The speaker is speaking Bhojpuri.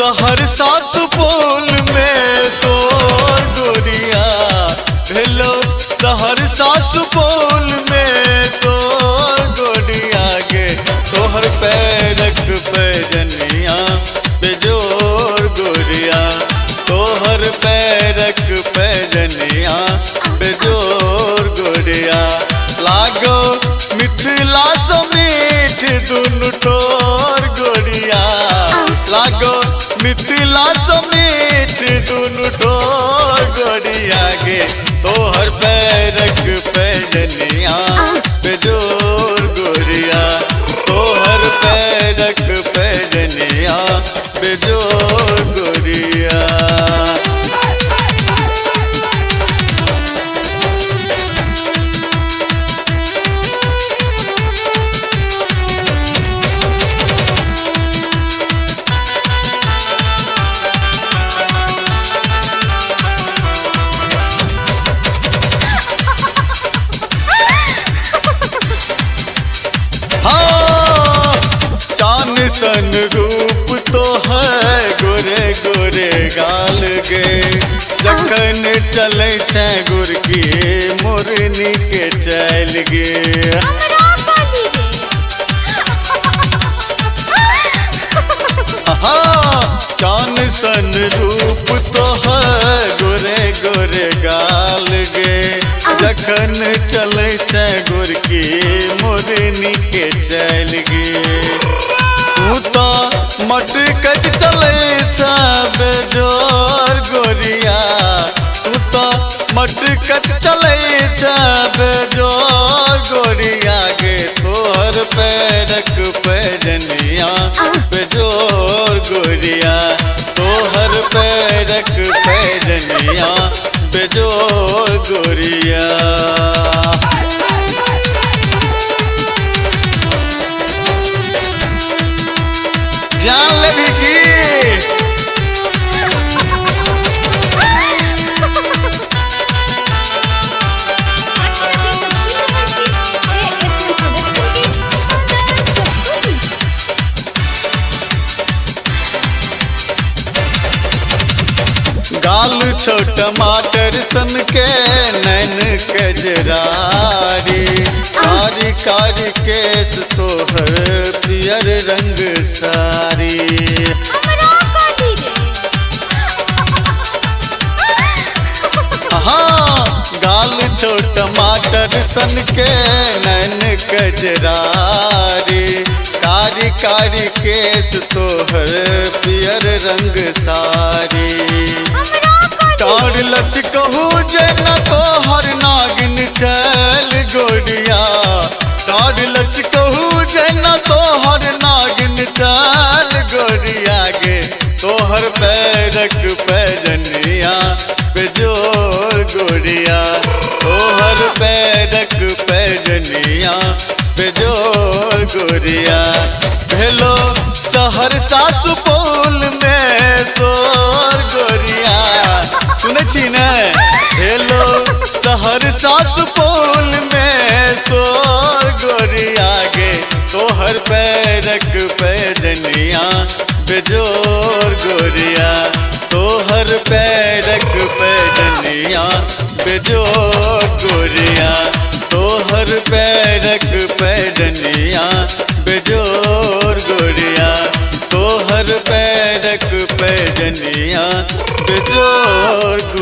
सहरसा सुपौल में तोर गोरिया भेलो सहरसा सुपौल में तोर गोरिया गे तोहर पैरक पैजनिया बेजोर गोरिया तोहर पैरक पैजनिया बेजोर गोरिया लागो मिथिला समीठ दुनु ठोर गोरिया लागो मिथिला समीठ दुनु ठोर गोरिया गे तोहर पैरक पैजनिया बेजोर गोरिया तोहर पैरक पैजनिया बेजोर गोरिया। सन रूप तो है गोरे गोरे गाल गे जखन चले छे गुरकी मोरनी के चल गे। चान सन रूप तो है गोरे गोरे गाल गे जखन चले छे गुरकी मोरनी के चल गे। तू तो मटकत चले छे बेजोर गोरिया तू तो मटकत चले छे बेजोर गोरिया गे तोहर पैरक पैजनिया बेजोर गोरिया तोहर पैरक पैजनिया बेजोर गोरिया। जान ले भी गाल छो टमाटर सन के नैन कजरारी कारी कारी केस तोहर पियर रंग सारी। हाँ गाल छो टमाटर सन के नैन कजरारी कारी कारी केस तोहर पियर रंग सारी। तार लचकहू जेना तोहर नागिन चल गोरिया तार लचकहू जेना तोहर नागिन चल गोरिया गे तोहर पैरक पैजनिया बेजोर गोरिया तोहर पैरक पैजनिया बेजोर गोरिया। भेलो सहरसा सुपौल में तोर गोरिया सुने छी ने हेलो सहरसा सुपौल में तोर गोरिया गे तोहर पैरक पैजनिया बेजोर गोरिया तोहर पैरक पैजनिया बेजोर गोरिया तोहर पैरक पैजनिया बेजोर गोरिया तोहर पैरक पैजनिया बेजोर।